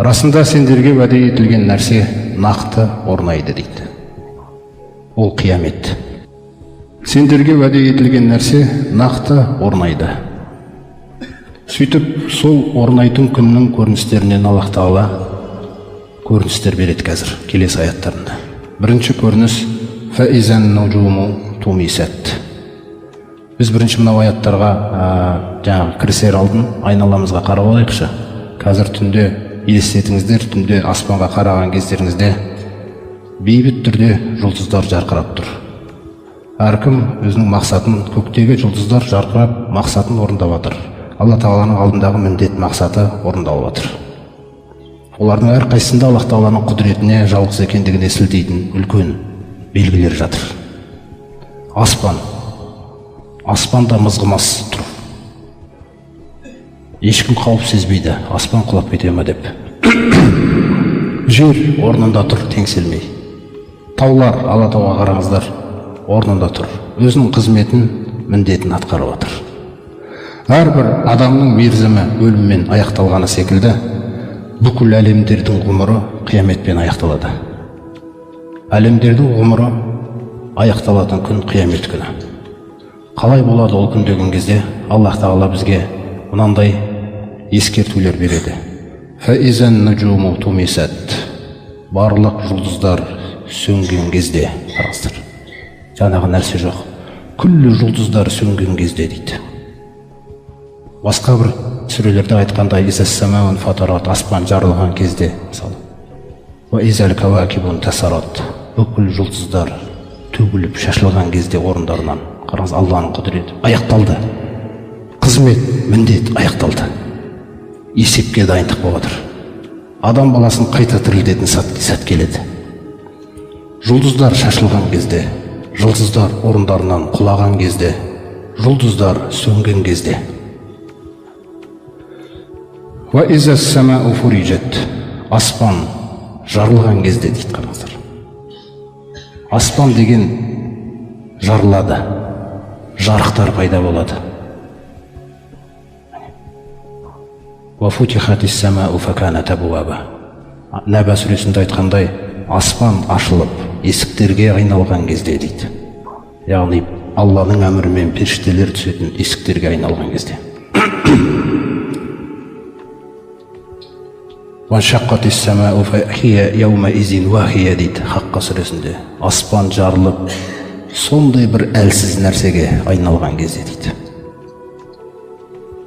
Расында сендерге уәде етілген нәрсе нақты орнайды дейді. Ол қиямет. Сендерге уәде етілген нәрсе нақты орнайды. Сөйтіп, сол орнайтын күннің көріністерінен Аллах Тағала көріністер береді қазір келесі аяттарында. Бірінші көрініс фаизан нуджуму тумисат. Біз бірінші мынау аяттарға жаңағы кірісер алдын айналамызға қарап алайықшы. Қазір түнде елестетіңіздер, түнде аспанға қараған кездеріңізде бейбіт түрде жұлдыздар жарқырап тұр. Әркім өзінің мақсатын, көктегі жұлдыздар жарқырап мақсатын орындап жатыр. Алла Тағаланың алдындағы міндет мақсаты орындалып жатыр. Олардың әрқайсысында Аллах Тағаланың құдіретіне, жалғыз екендігіне сілтейтін үлкен белгілер жатыр. Аспанда мызғымас тұр. Ешкім қауіп сезбейді, аспан құлап кете ме деп. Жер орнында тұр, теңселмей. Таулар, Алатауға қараңыздар, орнында тұр. Өзінің қызметін, міндетін атқарып жатыр. Әрбір адамның мерзімі өліммен аяқталғаны секілді, бүкіл әлемдердің ғұмыры қияметпен аяқталады. Әлемдердің ғұмыры аяқталатын күн қиямет күні. Қалай болады ол күн деген кезде Аллах Тағала бізге мынандай ескертулер береді. Фаизан нуджуму тумисат. Барлық жұлдыздар сөнген кезде, қараңыздар. Жаңағы нәрсе жоқ. Күллі жұлдыздар сөнген кезде дейді. Басқа бір сүрелерде айтқандай изас-самаун фатарат, аспан жарылған кезде, мысалы. Ва изал кавакибун тасарат. Бүкіл жұлдыздар төгіліп шашылған кезде орындарынан. Қараңыз, Алланың құдіреті аяқталды. Қызмет, міндет аяқталды. Есепке дайындық болып жатыр. Адам баласын қайта тірілтетін сәт келеді. Жұлдыздар шашылған кезде, жұлдыздар орындарынан құлаған кезде, жұлдыздар сөнген кезде. Ва изас-самау фуриджат. Аспан жарылған кезде дейді, қараңыздар. Аспан деген жарылады, жарықтар пайда болады. Ва футихатис-самау факанат абуаба. Нәбә сүресінде айтқандай, аспан ашылып, есіктерге айналған кезде дейді. Яғни Алланың әмірімен періштелер түсетін есіктерге айналған кезде. Ва шаққатис-самау фахия яума изин вахия дейді Хаққа сүресінде. Аспан жарылып, сондай бір әлсіз нәрсеге айналған кезде дейді.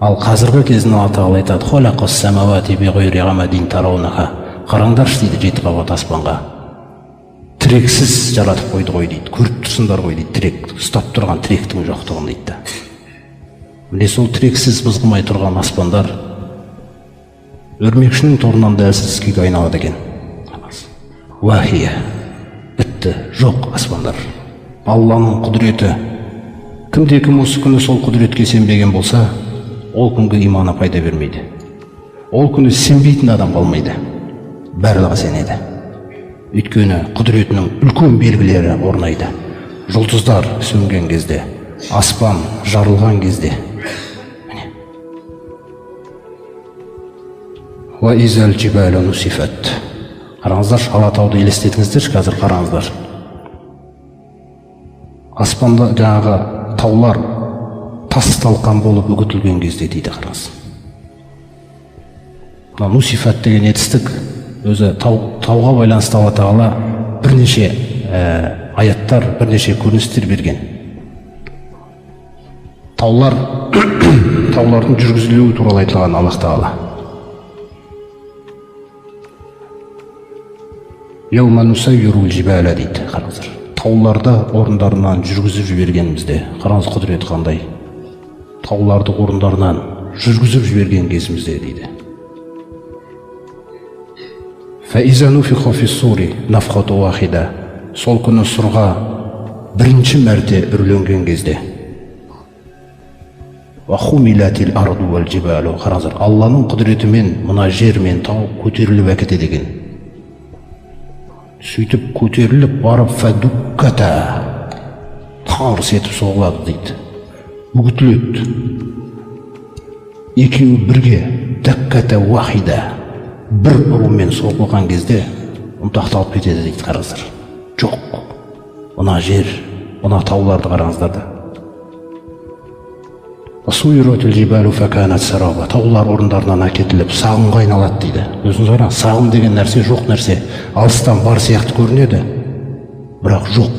Ал қазіргі кезін Алла Тағала айтады: «Холақас самавати биғойри ғамадин тараунаха». Қараңдаршы дейді жеті қабат аспанға. Тірексіз жаратып қойды ғой дейді. Көріп тұрсыңдар ғой дейді. Тірек, ұстап тұрған тіректің жоқтығын дейді. Міне сол тірексіз мызғымай тұрған аспандар өрмекшінің торынан да әлсіз күйге айналады екен. Уахия. Бітті, жоқ аспандар. Алланың құдіреті. Кімде-кім осы күні сол құдіретке сенбеген болса, ол күнгі иманы пайда бермейді. Ол күні сенбейтін адам қалмайды. Барлығы сенеді. Өйткені құдіретінің үлкен белгілері орнайды. Жұлдыздар сөнген кезде, аспан жарылған кезде. Ва изал джибалу нусифат. Қараңыздар, Алатауды елестетіңіздер, қазір қараңыздар. Аспанда жаңағы таулар тас талқан болып үгітілген кезде дейді, қараңыз. Нусифат деген етістік өзі тауға байланысты Алла Тағала бірнеше аяттар, бірнеше көріністер берген. Таулардың жүргізілуі туралы айтылған Аллах Тағала. Яума нусаййирул жибала дейді, қараңыздар. Тауларды орындарынан жүргізіп жібергенімізде, қараңыз құдірет қандай. Тауларды орындарынан жүргізіп жіберген кезімізде дейді. Фаиза нуфиха фис-сури нафхату вахида. Сол күні сұрға бірінші мәрте үрленген кезде. Ва хумилатил арду вал джибалу. Қараңыздар, Алланың құдіретімен мына жер мен тау көтеріліп әкете деген. Сөйтіп көтеріліп барып фадукката, тарс етіп соғылады дейді. Үгітіледі. Екеуі бірге дакката вахида, бір ұрумен соғылған кезде ұнтақталып кетеді дейді. Қараңыздар, жоқ. Мына жер, мына тауларды қараңыздар да. Таулар орындарынан әкетіліп сағымға айналады дейді. Өзіңіз қараңыз, сағым деген нәрсе жоқ нәрсе, алыстан бар сияқты көрінеді, бірақ жоқ.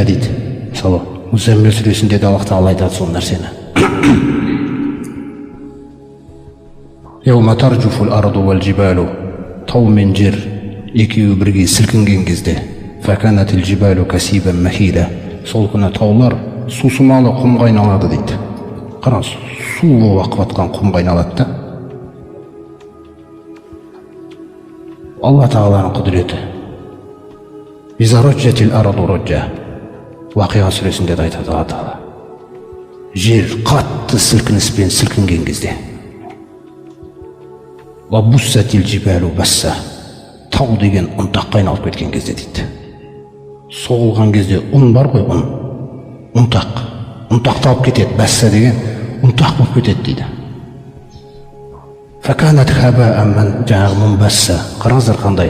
дейді. Мысалы, Музаммил сүресінде де Аллах Тағала айтады сол нәрсені. Тау мен жер екеуі бірге сілкінген кезде, сол күні таулар сусымалы құмға айналады дейді. Қараңыз, су болып ағып жатқан құмға айналады да. Алла Тағаланың құдіреті. Уақиға сүресінде де айтады Алла Тағала. Жер қатты сілкініспен сілкінген кезде. Тау деген ұнтаққа айналып кеткен кезде дейді. Соғылған кезде ұн бар ғой, ұнтақталып кетеді. Бәсса деген ұнтақ болып кетеді дейді. Қараңыздар қандай,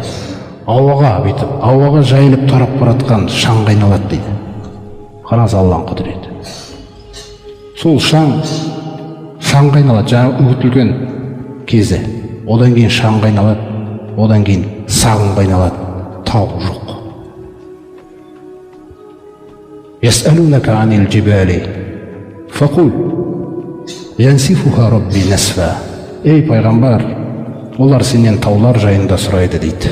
ауаға жайылып тарап баратқан шаңға айналады дейді. Қараңыз Алланың құдіреті. Сол шаңға айналады, жаңа үгітілген кезі. Одан кейін шаңға айналады, одан кейін сағымға айналады, тау жоқ. يسألونك عن الجبال فقل ينسفها ربي نسفا. Ей пайғамбар, олар сенен таулар жайында сұрайды дейді.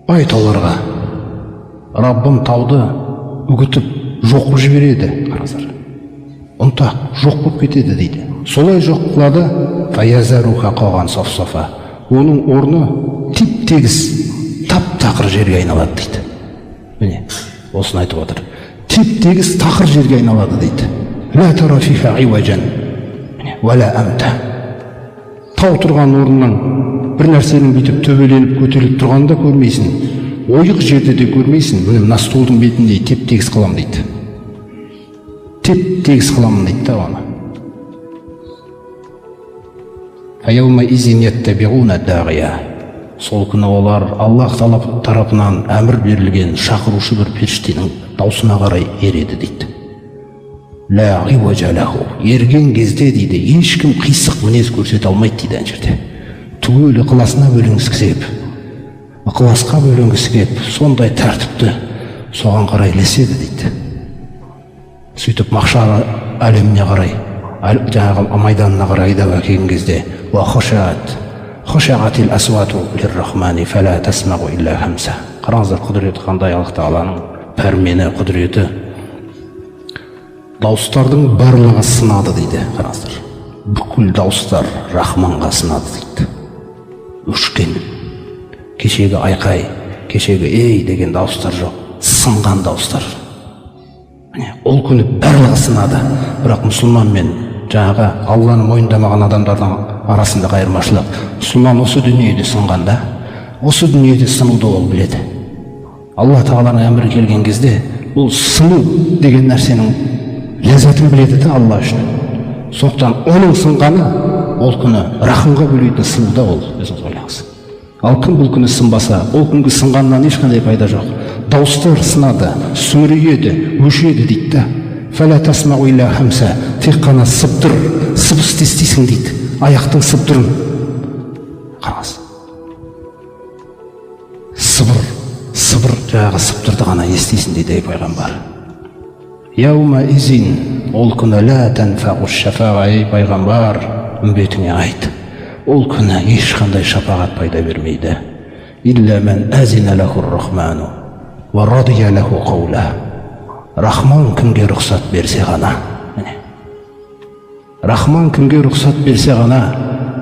Айт оларға, Раббым тауды үгітіп жоқ қылып жібереді. Қараңыздар, ұнтақ жоқ болып кетеді дейді. Солай жоқ қылады, фаязаруха қалған соф-софа. Оның орны теп-тегіс тап-тақыр жерге айналады дейді. Міне, осыны айтып отыр. Теп-тегіс тақыр жерге айналады дейді. Ла тара фиха айважан вала амта. Тау тұрған орнынан бір нәрсенің бүйтіп төбеленіп көтеріліп тұрғанын да көрмейсің. Ойық жерде де көрмейсің. Міне мына столдың бетіндей теп-тегіс қылам дейді. Теп-тегіс қыламын дейді да оны. Фаяума изин яттабиғуна дағия. Сол күні олар Аллах тарапынан әмір берілген шақырушы бір періштенің даусына қарай ереді дейді. Ла ғиважа лаху. Ерген кезде дейді, ешкім қисық мінез көрсете алмайды дейді ана жерде. Түгел ықыласына бөлінгісі келіп, ықыласқа бөлінгісі келіп, сондай тәртіпті соған қарай ілеседі дейді. Сөйтіп махшар әлеміне қарай, жаңағы майданына қарай айдап әкелген кезде, ва хошағатил асвату лир-рахмани фала тасмағу илля хамса. Қараңыздар құдіреті қандай, Аллах Тағаланың пәрмені, құдіреті. Дауыстардың барлығы сынады дейді. Қараңыздар, бүкіл дауыстар Рахманға сынады дейді. Өшкен, кешегі айқай, кешегі ей деген дауыстар жоқ, сынған дауыстар. Ол күні барлығы сынады. Бірақ мұсылман мен жаңағы Алланы мойындамаған адамдардың арасында айырмашылық. Мұсылман осы дүниеде сынғанда, осы дүниеде сынуды ол біледі. Алла Тағаланың әмірі келген кезде ол сыну деген нәрсенің ләззатын біледі де Алла үшін. Сондықтан оның сынғаны ол күні рахымға бөлейтін сынуда ол, өзіңіз ойлаңыз. Ал кім бұл күні сынбаса, ол күнгі сынғаннан ешқандай пайда жоқ. Дауыстар сынады, сүмірейеді, өшеді дейді да. Фәлә тасмағу илля хамса. Тек қана сыбдыр, сыбыс естисің дейді. Аяқтың сыбдырын. Қараңыз. Сыбыр жаңағы сыбдырды ғана естисің дейді пайғамбар. Яума изин, ол күні ла танфағу шафаға, ей пайғамбар, үмбетіңе айт. Ол күні ешқандай шапағат пайда бермейді. Илля мен азина лахур рахману ва радия лаху қаула. Рахман кімге рұқсат берсе ғана. Рахман кімге рұқсат берсе ғана,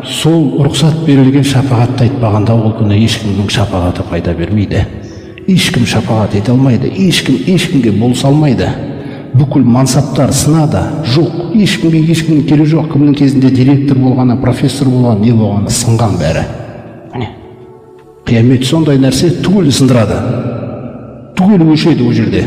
сол рұқсат берілген шапағатты айтпағанда ол күні ешкімнің шапағаты пайда бермейді. Ешкім шапағат ете алмайды, ешкімге болса алмайды. Бүкіл мансаптар сынады, жоқ, ешкімнің келі жоқ. Кімнің кезінде директор болғаны, профессор болған, не болғаны сынған бәрі. Қиямет сондай нәрсе түгел сындырады, түгел өшеді ол жерде.